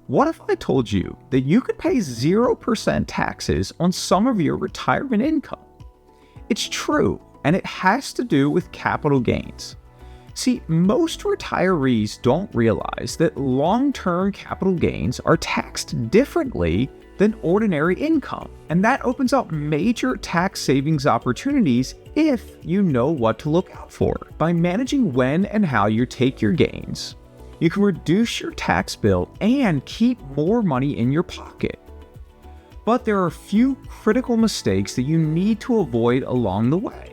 What if I told you that you could pay 0% taxes on some of your retirement income? It's true, and it has to do with capital gains. See, most retirees don't realize that long-term capital gains are taxed differently than ordinary income, and that opens up major tax savings opportunities if you know what to look out for. By managing when and how you take your gains, you can reduce your tax bill and keep more money in your pocket. But there are a few critical mistakes that you need to avoid along the way.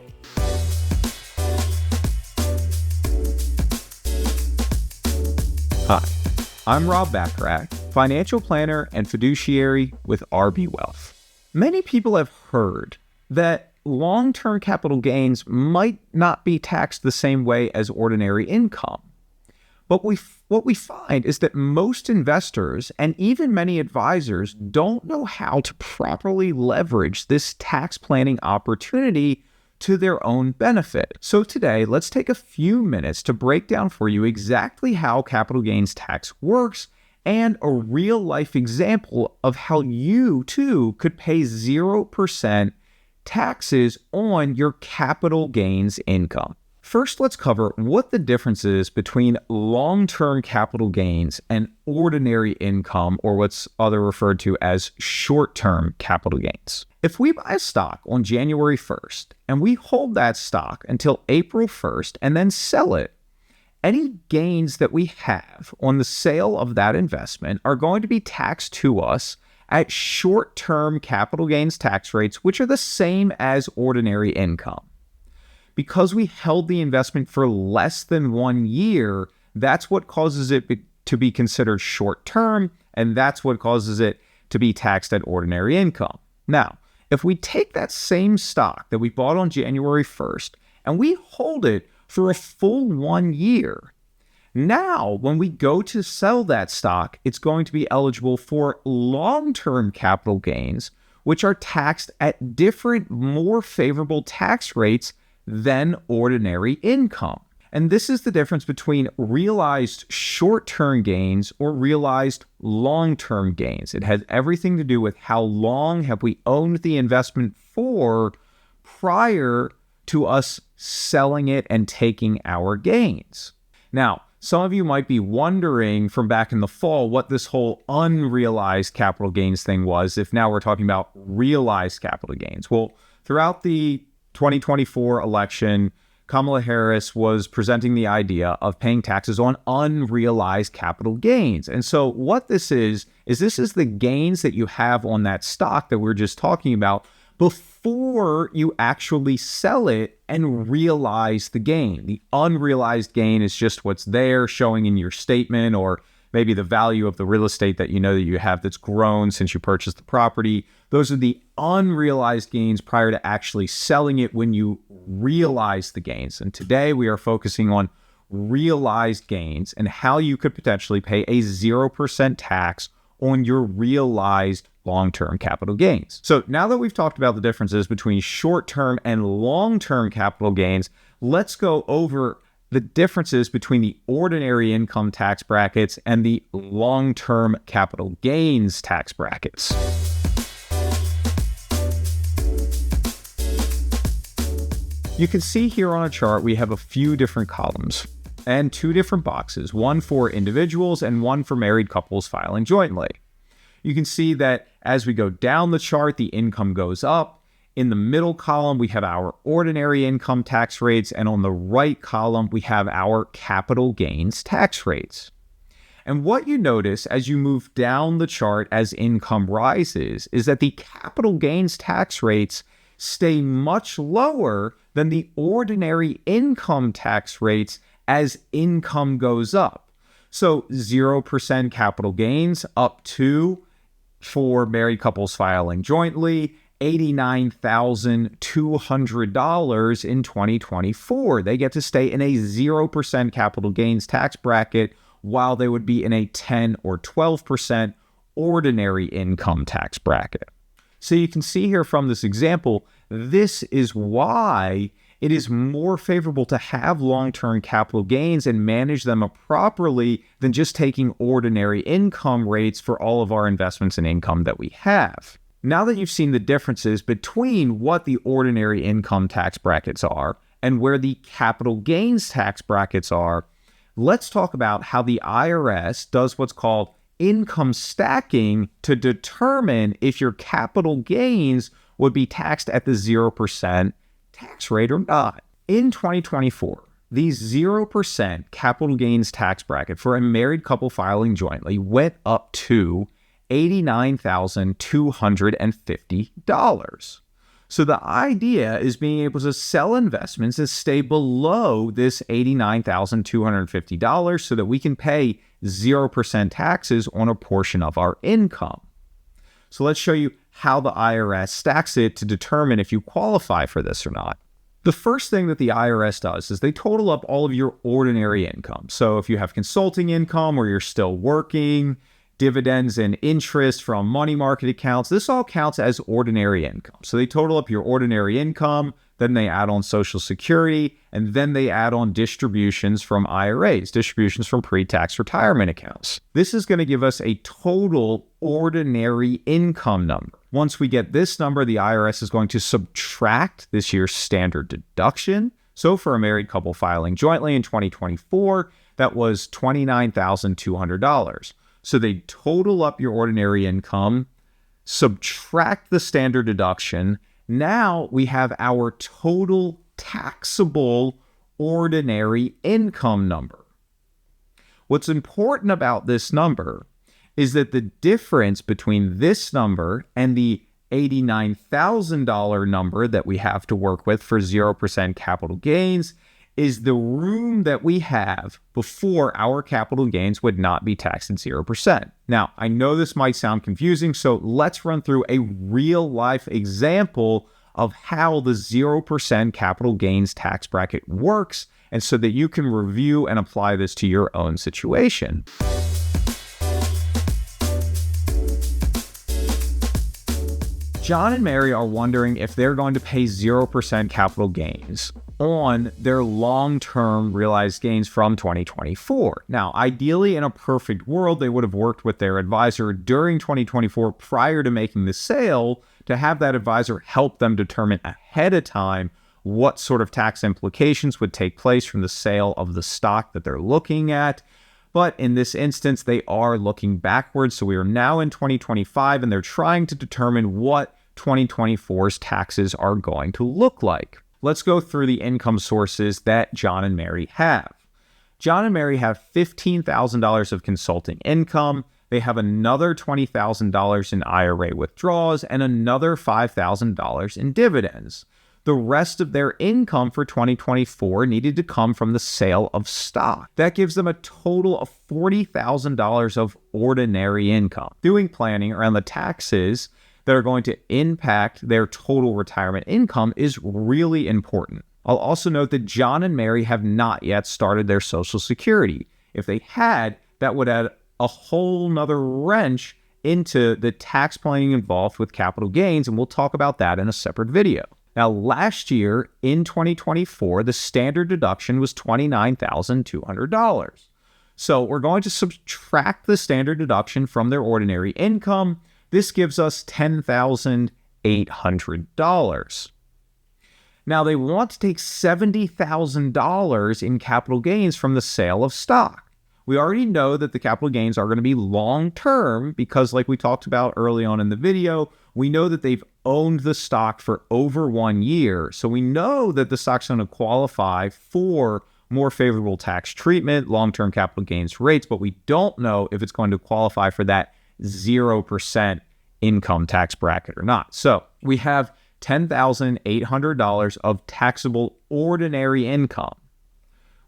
Hi, I'm Rob Bacharach, financial planner and fiduciary with RB Wealth. Many people have heard that long-term capital gains might not be taxed the same way as ordinary income. But what we find is that most investors and even many advisors don't know how to properly leverage this tax planning opportunity to their own benefit. So today, let's take a few minutes to break down for you exactly how capital gains tax works and a real-life example of how you too could pay 0% taxes on your capital gains income. First, let's cover what the difference is between long-term capital gains and ordinary income, or what's other referred to as short-term capital gains. If we buy a stock on January 1st and we hold that stock until April 1st and then sell it, any gains that we have on the sale of that investment are going to be taxed to us at short-term capital gains tax rates, which are the same as ordinary income. Because we held the investment for less than 1 year, that's what causes it to be considered short-term, and that's what causes it to be taxed at ordinary income. Now, if we take that same stock that we bought on January 1st and we hold it for a full 1 year, now when we go to sell that stock, it's going to be eligible for long-term capital gains, which are taxed at different, more favorable tax rates than ordinary income. And this is the difference between realized short-term gains or realized long-term gains. It has everything to do with how long have we owned the investment for prior to us selling it and taking our gains. Now, some of you might be wondering from back in the fall what this whole unrealized capital gains thing was, if now we're talking about realized capital gains. Well, throughout the 2024 election, Kamala Harris was presenting the idea of paying taxes on unrealized capital gains. And so what this is this is the gains that you have on that stock that we're just talking about before you actually sell it and realize the gain. The unrealized gain is just what's there showing in your statement, or maybe the value of the real estate that you know that you have that's grown since you purchased the property. Those are the unrealized gains prior to actually selling it when you realize the gains. And today we are focusing on realized gains and how you could potentially pay a 0% tax on your realized long-term capital gains. So now that we've talked about the differences between short-term and long-term capital gains, let's go over the differences between the ordinary income tax brackets and the long-term capital gains tax brackets. You can see here on a chart we have a few different columns and two different boxes, one for individuals and one for married couples filing jointly. You can see that as we go down the chart, the income goes up. In the middle column, we have our ordinary income tax rates, and on the right column, we have our capital gains tax rates. And what you notice as you move down the chart as income rises is that the capital gains tax rates stay much lower than the ordinary income tax rates as income goes up. So 0% capital gains up to, for married couples filing jointly, $89,200 in 2024. They get to stay in a 0% capital gains tax bracket while they would be in a 10 or 12% ordinary income tax bracket. So you can see here from this example, this is why it is more favorable to have long-term capital gains and manage them properly than just taking ordinary income rates for all of our investments and income that we have. Now that you've seen the differences between what the ordinary income tax brackets are and where the capital gains tax brackets are, let's talk about how the IRS does what's called income stacking to determine if your capital gains would be taxed at the 0% tax rate or not. In 2024, the 0% capital gains tax bracket for a married couple filing jointly went up to $89,250. So the idea is being able to sell investments and stay below this $89,250 so that we can pay 0% taxes on a portion of our income. So let's show you how the IRS stacks it to determine if you qualify for this or not. The first thing that the IRS does is they total up all of your ordinary income. So if you have consulting income or you're still working, dividends and interest from money market accounts, this all counts as ordinary income. So they total up your ordinary income, then they add on Social Security, and then they add on distributions from IRAs, distributions from pre-tax retirement accounts. This is going to give us a total ordinary income number. Once we get this number, the IRS is going to subtract this year's standard deduction. So for a married couple filing jointly in 2024, that was $29,200. So they total up your ordinary income, subtract the standard deduction. Now we have our total taxable ordinary income number. What's important about this number is that the difference between this number and the $89,000 number that we have to work with for 0% capital gains is the room that we have before our capital gains would not be taxed at 0%. Now, I know this might sound confusing, so let's run through a real-life example of how the 0% capital gains tax bracket works, and so that you can review and apply this to your own situation. John and Mary are wondering if they're going to pay 0% capital gains on their long-term realized gains from 2024. Now, ideally, in a perfect world, they would have worked with their advisor during 2024 prior to making the sale to have that advisor help them determine ahead of time what sort of tax implications would take place from the sale of the stock that they're looking at. But in this instance, they are looking backwards. So we are now in 2025, and they're trying to determine what 2024's taxes are going to look like. Let's go through the income sources that John and Mary have. John and Mary have $15,000 of consulting income. They have another $20,000 in IRA withdrawals and another $5,000 in dividends. The rest of their income for 2024 needed to come from the sale of stock. That gives them a total of $40,000 of ordinary income. Doing planning around the taxes that are going to impact their total retirement income is really important. I'll also note that John and Mary have not yet started their Social Security. If they had, that would add a whole nother wrench into the tax planning involved with capital gains, and we'll talk about that in a separate video. Now, last year in 2024, the standard deduction was $29,200. So we're going to subtract the standard deduction from their ordinary income. This gives us $10,800. Now, they want to take $70,000 in capital gains from the sale of stock. We already know that the capital gains are going to be long-term because, like we talked about early on in the video, we know that they've owned the stock for over 1 year. So we know that the stock's going to qualify for more favorable tax treatment, long-term capital gains rates, but we don't know if it's going to qualify for that 0% income tax bracket or not. So we have $10,800 of taxable ordinary income.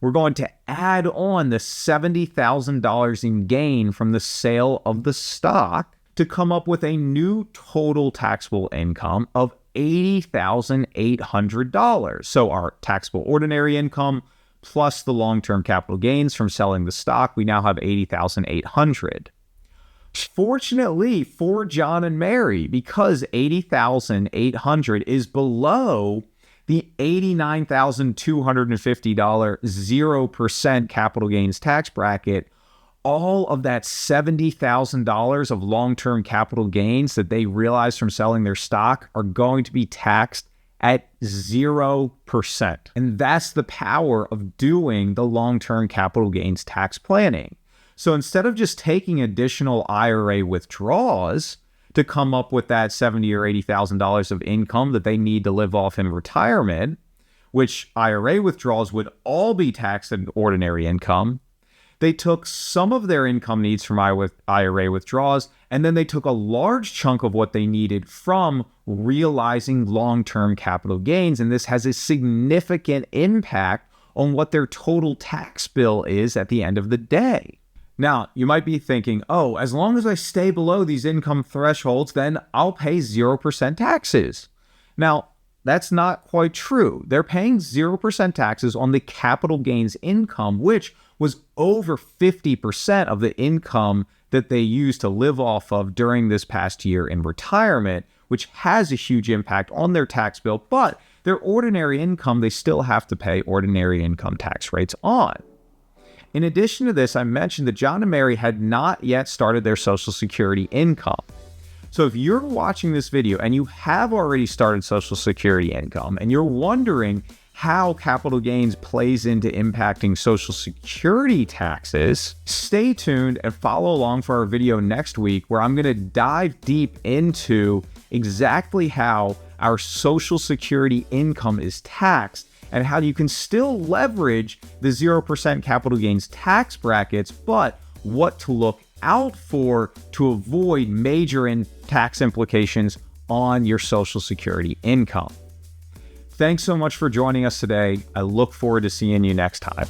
We're going to add on the $70,000 in gain from the sale of the stock to come up with a new total taxable income of $80,800. So our taxable ordinary income plus the long-term capital gains from selling the stock, we now have $80,800. Fortunately for John and Mary, because $80,800 is below The $89,250 0% capital gains tax bracket, all of that $70,000 of long-term capital gains that they realize from selling their stock are going to be taxed at 0%. And that's the power of doing the long-term capital gains tax planning. So instead of just taking additional IRA withdrawals to come up with that $70,000 or $80,000 of income that they need to live off in retirement, which IRA withdrawals would all be taxed at ordinary income, they took some of their income needs from IRA withdrawals, and then they took a large chunk of what they needed from realizing long-term capital gains. And this has a significant impact on what their total tax bill is at the end of the day. Now, you might be thinking, oh, as long as I stay below these income thresholds, then I'll pay 0% taxes. Now, that's not quite true. They're paying 0% taxes on the capital gains income, which was over 50% of the income that they used to live off of during this past year in retirement, which has a huge impact on their tax bill. But their ordinary income, they still have to pay ordinary income tax rates on. In addition to this, I mentioned that John and Mary had not yet started their Social Security income. So if you're watching this video and you have already started Social Security income and you're wondering how capital gains plays into impacting Social Security taxes, stay tuned and follow along for our video next week where I'm going to dive deep into exactly how our Social Security income is taxed and how you can still leverage the 0% capital gains tax brackets, but what to look out for to avoid major tax implications on your Social Security income. Thanks so much for joining us today. I look forward to seeing you next time.